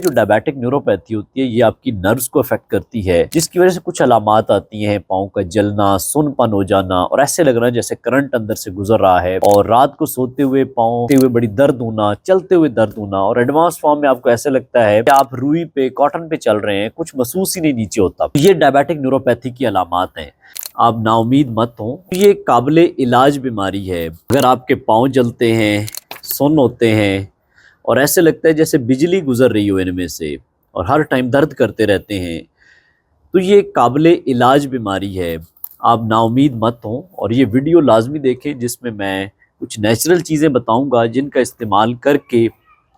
जो diabetic neuropathy होती है ये आपकी नर्व्स को अफेक्ट करती है, जिसकी वजह से कुछ अलामात आती हैं, पाँव का जलना, सुनपन हो जाना और ऐसे लगना जैसे करंट अंदर से गुजर रहा है, और रात को सोते हुए पाँव बड़ी दर्द होना, चलते हुए दर्द होना, और एडवांस फॉर्म में आपको ऐसे लगता है कि आप रुई पे, कॉटन पे चल रहे हैं, कुछ महसूस ही नहीं नीचे होता। ये डायबिटिक न्यूरोपैथी की अलामात हैं। आप नाउमीद मत हो, ये काबिल इलाज बीमारी है। अगर आपके पाँव जलते हैं, सुन्न होते हैं और ऐसे लगता है जैसे बिजली गुजर रही हो इनमें से, और हर टाइम दर्द करते रहते हैं, तो ये काबिल इलाज बीमारी है। आप नाउमीद मत हो और ये वीडियो लाजमी देखें, जिसमें मैं कुछ नेचुरल चीज़ें बताऊंगा जिनका इस्तेमाल करके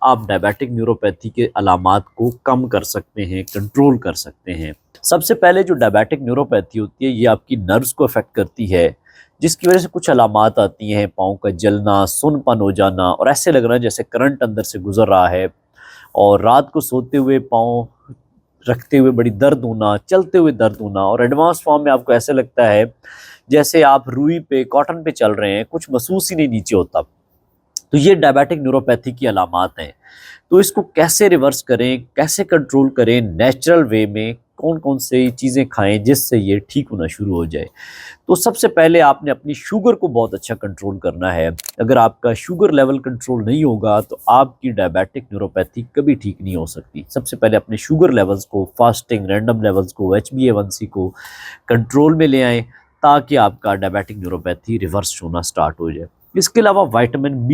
आप डायबिटिक न्यूरोपैथी के अलामात को कम कर सकते हैं, कंट्रोल कर सकते हैं। सबसे पहले जो डायबिटिक न्यूरोपैथी होती है ये आपकी नर्व्स को अफेक्ट करती है, जिसकी वजह से कुछ अलामात आती हैं, पाँव का जलना, सुनपन हो जाना और ऐसे लगना जैसे करंट अंदर से गुजर रहा है, और रात को सोते हुए पाँव रखते हुए बड़ी दर्द होना, चलते हुए दर्द होना, और एडवांस फॉर्म में आपको ऐसे लगता है जैसे आप रुई पे, कॉटन पे चल रहे हैं, कुछ महसूस ही नहीं नीचे होता। तो ये डायबिटिक न्यूरोपैथी की अलामात हैं। तो इसको कैसे रिवर्स करें, कैसे कंट्रोल करें नेचुरल वे में, कौन कौन से चीज़ें खाएं जिससे ये ठीक होना शुरू हो जाए। तो सबसे पहले आपने अपनी शुगर को बहुत अच्छा कंट्रोल करना है। अगर आपका शुगर लेवल कंट्रोल नहीं होगा तो आपकी डायबिटिक न्यूरोपैथी कभी ठीक नहीं हो सकती। सबसे पहले अपने शुगर लेवल्स को, फास्टिंग रैंडम लेवल्स को, HbA1c को कंट्रोल में ले आएँ, ताकि आपका डायबिटिक न्यूरोपैथी रिवर्स होना स्टार्ट हो जाए। इसके अलावा विटामिन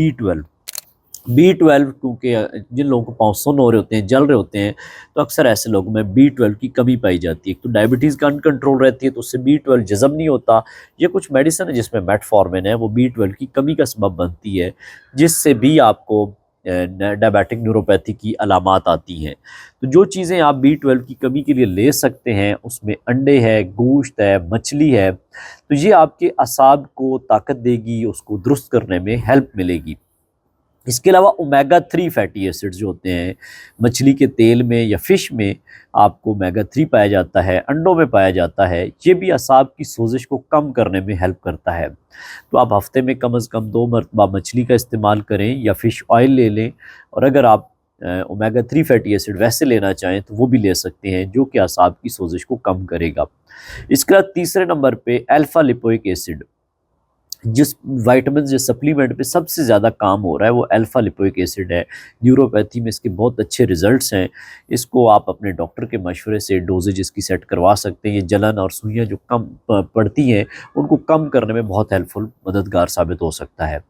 B12 क्योंकि जिन लोगों को पाँव सुन्न हो रहे होते हैं, जल रहे होते हैं, तो अक्सर ऐसे लोगों में B12 की कमी पाई जाती है। तो डायबिटीज़ का अनकंट्रोल रहती है तो उससे B12 जज़ब नहीं होता। ये कुछ मेडिसिन है जिसमें मेटफॉर्मिन है, वो B12 की कमी का सबब बनती है, जिससे भी आपको डायबिटिक न्यूरोपैथी की अलामात आती हैं। तो जो चीज़ें आप B12 की कमी के लिए ले सकते हैं उसमें अंडे है, गोश्त है, मछली है, तो ये आपके असाब को ताकत देगी, उसको दुरुस्त करने में हेल्प मिलेगी। इसके अलावा ओमेगा 3 फैटी एसिड्स जो होते हैं, मछली के तेल में या फ़िश में आपको ओमेगा 3 पाया जाता है, अंडों में पाया जाता है, ये भी असाब की सोजिश को कम करने में हेल्प करता है। तो आप हफ्ते में कम से कम 2 मरतबा मछली का इस्तेमाल करें या फ़िश ऑयल ले लें, और अगर आप ओमेगा 3 फैटी एसिड वैसे लेना चाहें तो वो भी ले सकते हैं, जो कि असाब की सोजिश को कम करेगा। इसके बाद तीसरे नंबर पे अल्फ़ा लिपोइक एसिड, जिस विटामिन या सप्लीमेंट पे सबसे ज़्यादा काम हो रहा है वो अल्फ़ा लिपोइक एसिड है। न्यूरोपैथी में इसके बहुत अच्छे रिजल्ट्स हैं। इसको आप अपने डॉक्टर के मशवरे से डोजेज इसकी सेट करवा सकते हैं। ये जलन और सुइयाँ जो कम पड़ती हैं उनको कम करने में बहुत हेल्पफुल, मददगार साबित हो सकता है।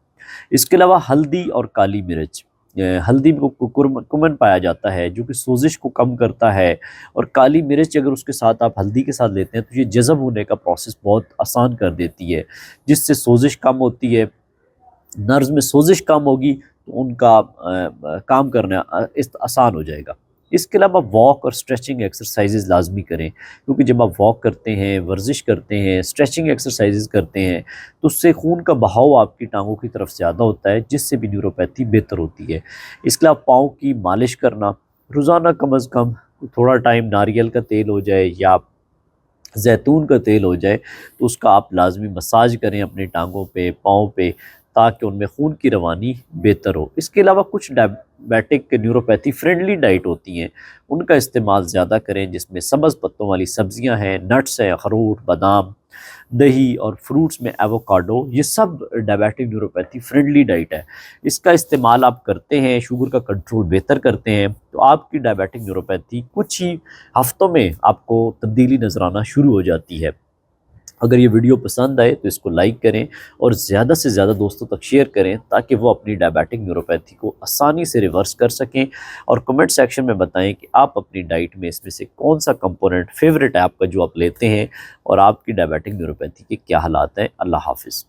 इसके अलावा हल्दी और काली मिर्च, हल्दी में कुर्कुमिन पाया जाता है जो कि सोजिश को कम करता है, और काली मिर्च अगर उसके साथ आप हल्दी के साथ लेते हैं तो ये जज़ब होने का प्रोसेस बहुत आसान कर देती है, जिससे सोजिश कम होती है। नर्व्स में सोजिश कम होगी तो उनका काम करना आसान हो जाएगा। इसके अलावा वॉक और स्ट्रेचिंग एक्सरसाइजेज लाजमी करें, क्योंकि जब आप वॉक करते हैं, वर्जिश करते हैं, स्ट्रेचिंग एक्सरसाइजेज करते हैं, तो उससे खून का बहाव आपकी टांगों की तरफ ज़्यादा होता है, जिससे भी न्यूरोपैथी बेहतर होती है। इसके अलावा पाँव की मालिश करना, रोज़ाना कम अज़ कम थोड़ा टाइम नारियल का तेल हो जाए या जैतून का तेल हो जाए तो उसका आप लाजमी मसाज करें अपनी टांगों पे, पाँव पे, ताकि उनमें खून की रवानी बेहतर हो। इसके अलावा कुछ डायबिटिक न्यूरोपैथी फ्रेंडली डाइट होती हैं, उनका इस्तेमाल ज़्यादा करें, जिसमें सब्ज़ पत्तों वाली सब्जियां हैं, नट्स हैं, अखरोट, बादाम, दही और फ्रूट्स में एवोकाडो, ये सब डायबिटिक न्यूरोपैथी फ्रेंडली डाइट है। इसका इस्तेमाल आप करते हैं, शुगर का कंट्रोल बेहतर करते हैं, तो आपकी डायबिटिक न्यूरोपैथी कुछ ही हफ्तों में आपको तब्दीली नज़र आना शुरू हो जाती है। अगर ये वीडियो पसंद आए तो इसको लाइक करें और ज़्यादा से ज़्यादा दोस्तों तक शेयर करें, ताकि वो अपनी डायबिटिक न्यूरोपैथी को आसानी से रिवर्स कर सकें, और कमेंट सेक्शन में बताएं कि आप अपनी डाइट में इसमें से कौन सा कंपोनेंट फेवरेट है आपका जो आप लेते हैं, और आपकी डायबिटिक न्यूरोपैथी के क्या हालात हैं। अल्लाह हाफ़िज़।